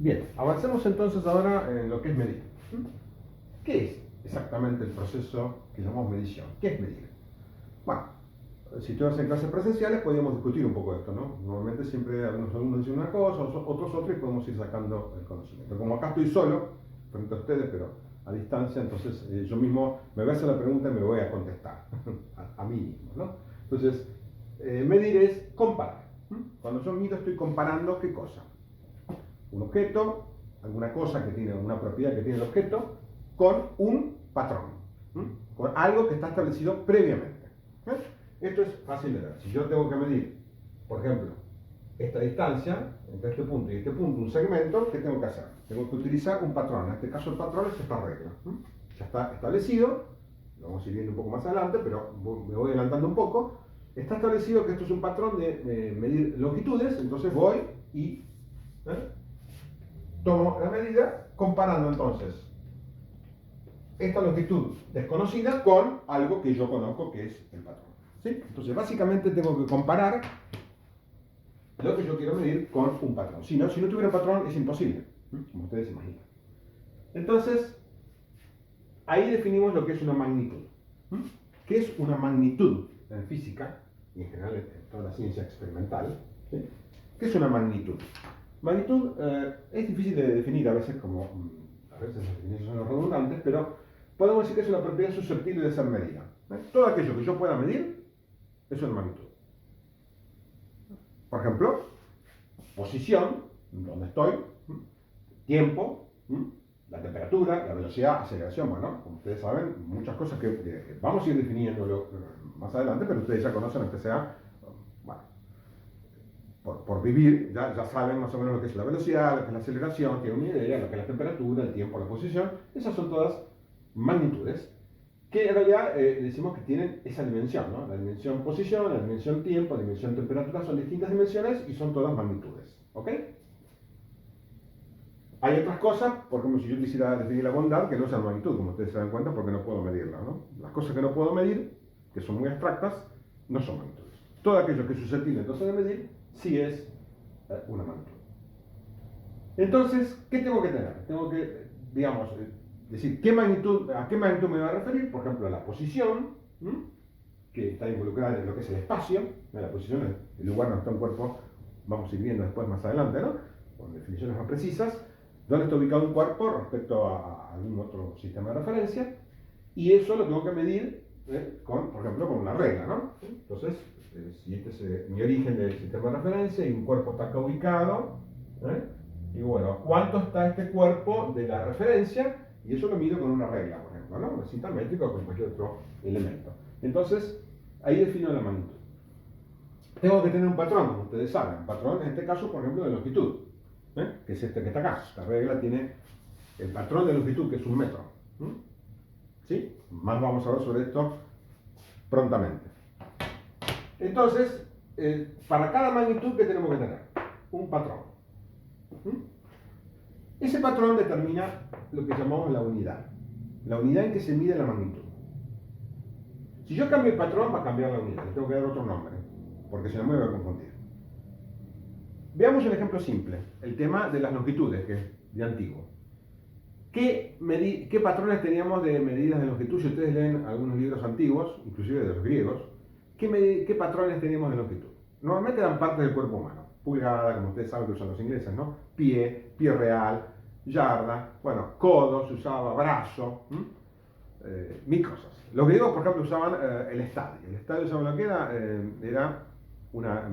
Bien, avancemos entonces ahora en lo que es medir. ¿Qué es exactamente el proceso que llamamos medición? ¿Qué es medir? Bueno, si tú en clases presenciales podríamos discutir un poco esto, ¿no? Normalmente siempre algunos alumnos dicen una cosa, otros otra y podemos ir sacando el conocimiento. Como acá estoy solo, frente a ustedes, pero a distancia, entonces yo mismo me voy a hacer la pregunta y me voy a contestar a mí mismo, ¿no? Entonces, medir es comparar. Cuando yo mido estoy comparando ¿qué cosa? Un objeto, alguna cosa que tiene una propiedad que tiene el objeto, con un patrón, con algo que está establecido previamente. Esto es fácil de ver. Si yo tengo que medir, por ejemplo, esta distancia entre este punto y este punto, un segmento, ¿qué tengo que hacer? Tengo que utilizar un patrón. En este caso el patrón es esta regla. Ya está establecido, lo vamos a ir viendo un poco más adelante, pero me voy adelantando un poco. Está establecido que esto es un patrón de medir longitudes, entonces voy y tomo la medida comparando entonces esta longitud desconocida con algo que yo conozco que es el patrón. ¿Sí? Entonces básicamente tengo que comparar lo que yo quiero medir con un patrón. Si no tuviera un patrón es imposible, como ustedes imaginan. Entonces, ahí definimos lo que es una magnitud. ¿Qué es una magnitud en física y en general en toda la ciencia experimental? ¿Sí? ¿Qué es una magnitud? Magnitud es difícil de definir a veces, como a veces las definiciones son redundantes, pero podemos decir que es una propiedad susceptible de ser medida. Todo aquello que yo pueda medir es una magnitud. Por ejemplo, posición, donde estoy, tiempo, la temperatura, la velocidad, aceleración. Bueno, como ustedes saben, muchas cosas que vamos a ir definiéndolo más adelante, pero ustedes ya conocen, aunque sea, bueno, por vivir, ya saben más o menos lo que es la velocidad, lo que es la aceleración, tienen una idea, lo que es la temperatura, el tiempo, la posición. Esas son todas magnitudes que en realidad decimos que tienen esa dimensión, ¿no? La dimensión posición, la dimensión tiempo, la dimensión temperatura son distintas dimensiones y son todas magnitudes. ¿Ok? Hay otras cosas, por ejemplo, si yo quisiera definir la bondad, que no sea magnitud, como ustedes se dan cuenta, porque no puedo medirla, ¿no? Las cosas que no puedo medir, que son muy abstractas, no son magnitudes. Todo aquello que es susceptible entonces de medir, sí es una magnitud. Entonces, ¿qué tengo que tener? Tengo que, digamos, decir, ¿a qué magnitud me voy a referir? Por ejemplo, a la posición, que está involucrada en lo que es el espacio, la posición, el lugar donde está un cuerpo, vamos a ir viendo después más adelante, ¿no? Con definiciones más precisas, dónde está ubicado un cuerpo respecto a algún otro sistema de referencia, y eso lo tengo que medir por ejemplo, con una regla, ¿no? Entonces, si este es mi origen del sistema de referencia y un cuerpo está acá ubicado, y bueno, ¿cuánto está este cuerpo de la referencia? Y eso lo mido con una regla, por ejemplo, ¿no? Un cinta métrica o con cualquier otro elemento. Entonces, ahí defino la magnitud. Tengo que tener un patrón, como ustedes saben. Un patrón, en este caso, por ejemplo, de longitud, que es este que está acá. Esta regla tiene el patrón de longitud, que es un metro. ¿Sí? Más vamos a ver sobre esto prontamente. Entonces, para cada magnitud, ¿qué tenemos que tener? Un patrón. Ese patrón determina lo que llamamos la unidad en que se mide la magnitud. Si yo cambio el patrón, va a cambiar la unidad, le tengo que dar otro nombre, porque si no me voy a confundir. Veamos un ejemplo simple, el tema de las longitudes, que es de antiguo. ¿Qué patrones teníamos de medidas de longitud? Si ustedes leen algunos libros antiguos, inclusive de los griegos, ¿qué patrones teníamos de longitud? Normalmente eran partes del cuerpo humano. Pulgada, como ustedes saben que usan los ingleses, ¿no? Pie real, yarda, bueno, codo se usaba, brazo, mil cosas. Los griegos, por ejemplo, usaban el estadio. El estadio, ¿saben lo que era? Era una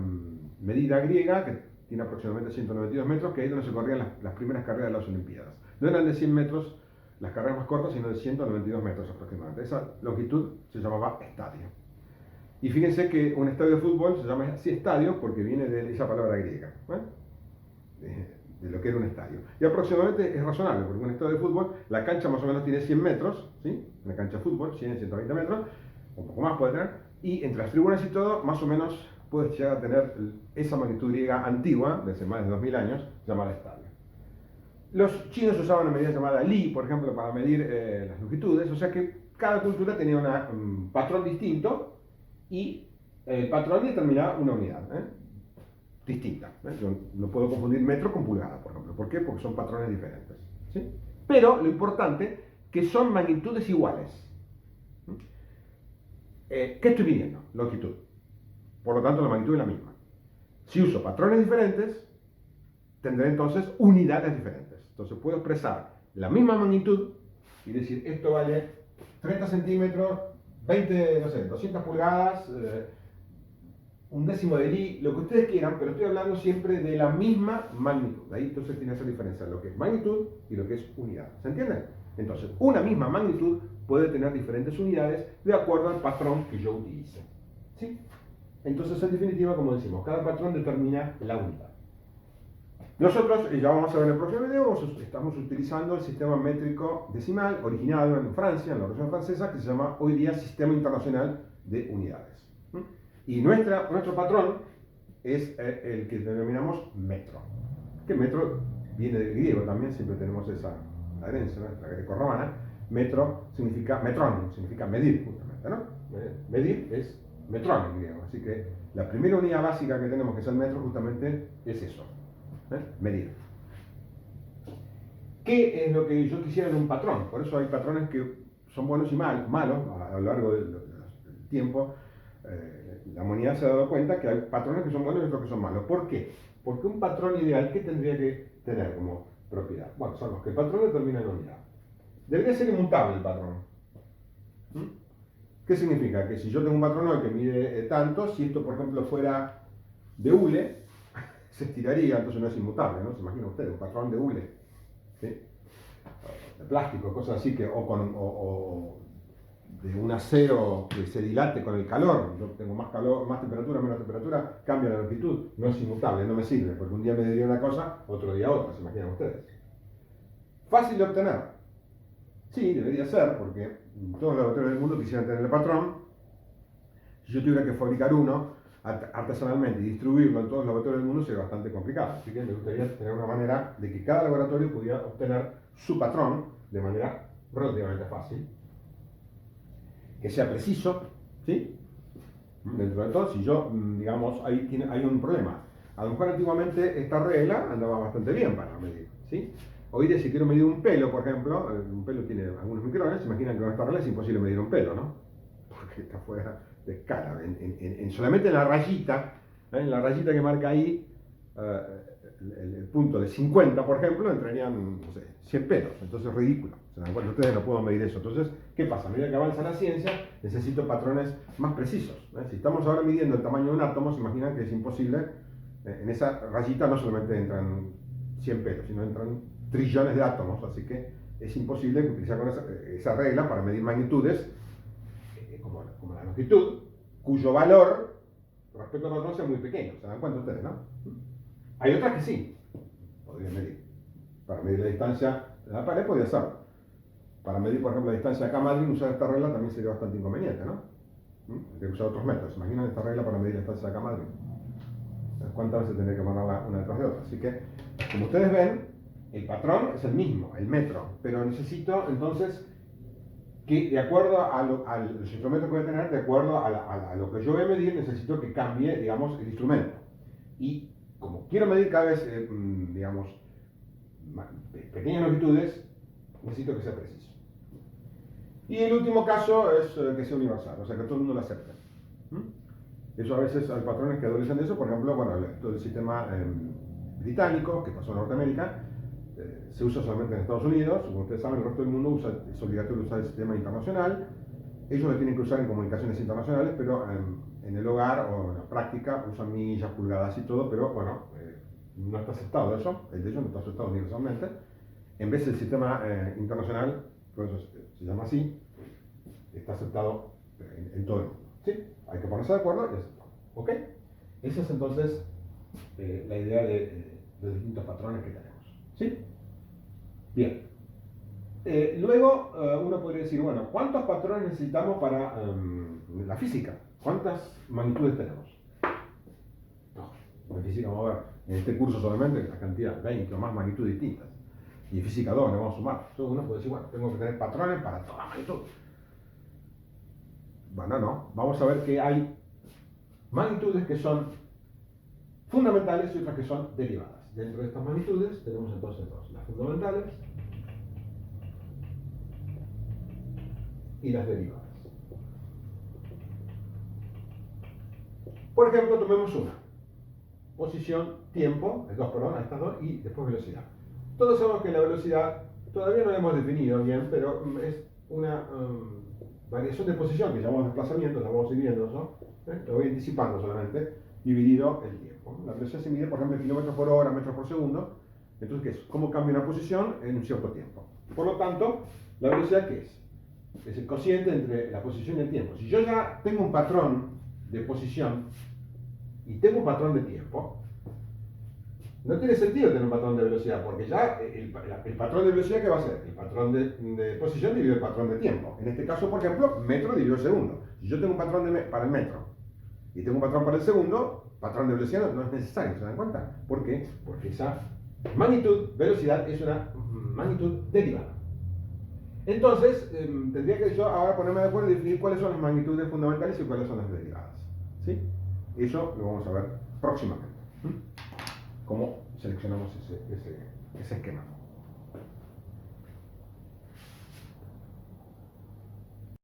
medida griega que tiene aproximadamente 192 metros, que es donde se corrían las primeras carreras de las Olimpiadas. No eran de 100 metros las carreras más cortas, sino de 192 metros aproximadamente. Esa longitud se llamaba estadio. Y fíjense que un estadio de fútbol se llama así estadio porque viene de esa palabra griega, de lo que era un estadio. Y aproximadamente es razonable, porque un estadio de fútbol, la cancha más o menos tiene 100 metros, ¿sí? Una cancha de fútbol, 100, 120 metros, un poco más puede tener, y entre las tribunas y todo, más o menos puede llegar a tener esa magnitud griega antigua, de hace más de 2000 años, llamada estadio. Los chinos usaban una medida llamada li, por ejemplo, para medir las longitudes, o sea que cada cultura tenía un patrón distinto y el patrón determinaba una unidad. distinta. Yo no puedo confundir metro con pulgada, por ejemplo. ¿Por qué? Porque son patrones diferentes. ¿Sí? Pero lo importante, que son magnitudes iguales. ¿Qué estoy midiendo? Longitud. Por lo tanto, la magnitud es la misma. Si uso patrones diferentes, tendré entonces unidades diferentes. Entonces puedo expresar la misma magnitud y decir, esto vale 30 centímetros, 20, no sé, 200 pulgadas, un décimo de Li, lo que ustedes quieran, pero estoy hablando siempre de la misma magnitud. Ahí entonces tiene esa diferencia, lo que es magnitud y lo que es unidad. ¿Se entiende? Entonces, una misma magnitud puede tener diferentes unidades de acuerdo al patrón que yo utilice. ¿Sí? Entonces, en definitiva, como decimos, cada patrón determina la unidad. Nosotros, ya vamos a ver en el próximo video, estamos utilizando el sistema métrico decimal originado en Francia, en la Revolución Francesa, que se llama hoy día Sistema Internacional de Unidades. Y nuestro patrón es el que denominamos metro. Que metro viene del griego también, siempre tenemos esa herencia, nuestra greco-romana. Metro significa, metrón, significa medir, justamente, ¿no? Medir es metrón en griego. Así que la primera unidad básica que tenemos, que es el metro, justamente es eso. Medir. ¿Qué es lo que yo quisiera en un patrón? Por eso hay patrones que son buenos y malos a lo largo del tiempo. La humanidad se ha dado cuenta que hay patrones que son buenos y otros que son malos. ¿Por qué? Porque un patrón ideal, ¿qué tendría que tener como propiedad? Bueno, son los que el patrón determina la unidad. Debería ser inmutable el patrón. ¿Qué significa? Que si yo tengo un patrón hoy que mide tanto, si esto por ejemplo fuera de hule, se estiraría, entonces no es inmutable, ¿no? Se imagina usted, un patrón de hule, ¿sí? De plástico, cosas así, o de un acero que se dilate con el calor. Yo tengo más calor, más temperatura, menos temperatura, cambia la longitud, no es inmutable, no me sirve, porque un día me diría una cosa, otro día otra, se imaginan ustedes. Fácil de obtener. Sí, debería ser, porque todos los laboratorios del mundo quisieran tener el patrón. Si yo tuviera que fabricar uno artesanalmente y distribuirlo en todos los laboratorios del mundo sería bastante complicado. Así que me gustaría tener una manera de que cada laboratorio pudiera obtener su patrón de manera relativamente fácil, que sea preciso, ¿sí? Dentro de todo, si yo, digamos, hay un problema. A lo mejor antiguamente esta regla andaba bastante bien para medir, ¿sí? Hoy día si quiero medir un pelo, por ejemplo, un pelo tiene algunos micrones, imaginan que con esta regla es imposible medir un pelo, ¿no? Porque está fuera de escala. Solamente en la rayita que marca ahí, el punto de 50, por ejemplo, entrarían, no sé, 100 pelos. Entonces es ridículo. Bueno, ustedes no pueden medir eso. Entonces, ¿qué pasa? A medida que avanza la ciencia, necesito patrones más precisos. Si estamos ahora midiendo el tamaño de un átomo, se imaginan que es imposible. En esa rayita no solamente entran 100 pelos, sino entran trillones de átomos. Así que es imposible utilizar con esa regla para medir magnitudes como la longitud, cuyo valor respecto al patrón sea muy pequeño. ¿Se dan cuenta ustedes, no? Hay otras que sí, podrían medir. Para medir la distancia de la pared podría ser. Para medir, por ejemplo, la distancia acá a Madrid, usar esta regla también sería bastante inconveniente, ¿no? Hay que usar otros métodos. Imaginen esta regla para medir la distancia acá a Madrid. ¿Cuántas veces tendré que ponerla una detrás de otra? Así que, como ustedes ven, el patrón es el mismo, el metro, pero necesito entonces que de acuerdo a los instrumentos que voy a tener, de acuerdo a lo que yo voy a medir, necesito que cambie, digamos, el instrumento. Y como quiero medir cada vez, digamos, pequeñas longitudes, necesito que sea preciso. Y el último caso es que sea universal, o sea, que todo el mundo lo acepte. Eso a veces hay patrones que adolecen de eso, por ejemplo, bueno, todo el sistema británico, que pasó en Norteamérica, se usa solamente en Estados Unidos. Como ustedes saben, el resto del mundo es obligatorio usar el sistema internacional. Ellos lo tienen que usar en comunicaciones internacionales, pero en el hogar o en la práctica usan millas, pulgadas y todo, pero bueno, no está aceptado eso, el de ellos no está aceptado universalmente. En vez del sistema internacional, por eso se llama así, está aceptado en todo el mundo. ¿Sí? Hay que ponerse de acuerdo y aceptarlo. ¿Ok? Esa es entonces la idea de los distintos patrones que tenemos. ¿Sí? Bien. Luego uno podría decir, bueno, ¿cuántos patrones necesitamos para la física? ¿Cuántas magnitudes tenemos? No, en física vamos a ver, en este curso solamente la cantidad, 20 o más magnitudes distintas. Y en física 2 le vamos a sumar. Entonces uno puede decir, bueno, tengo que tener patrones para toda magnitud. Bueno, no. Vamos a ver que hay magnitudes que son fundamentales y otras que son derivadas. Dentro de estas magnitudes tenemos entonces dos, las fundamentales y las derivadas. Por ejemplo, tomemos una. Posición, tiempo, perdón, a estas dos, y después velocidad. Todos sabemos que la velocidad todavía no la hemos definido bien, pero es una variación de posición que llamamos desplazamiento, la vamos a ir viendo, ¿no? Lo voy anticipando solamente, dividido el tiempo. La velocidad se mide, por ejemplo, en kilómetros por hora, metros por segundo. Entonces, ¿qué es? ¿Cómo cambia una posición en un cierto tiempo? Por lo tanto, ¿la velocidad qué es? Es el cociente entre la posición y el tiempo. Si yo ya tengo un patrón de posición y tengo un patrón de tiempo, no tiene sentido tener un patrón de velocidad, porque ya el patrón de velocidad, ¿qué va a ser? El patrón de posición dividido el patrón de tiempo. En este caso, por ejemplo, metro dividido segundo. Si yo tengo un patrón para el metro y tengo un patrón para el segundo, patrón de velocidad no es necesario, ¿se dan cuenta? ¿Por qué? Porque esa magnitud, velocidad, es una magnitud derivada. Entonces, tendría que yo ahora ponerme de acuerdo y definir cuáles son las magnitudes fundamentales y cuáles son las derivadas. ¿Sí? Eso lo vamos a ver próximamente. ¿Cómo seleccionamos ese esquema?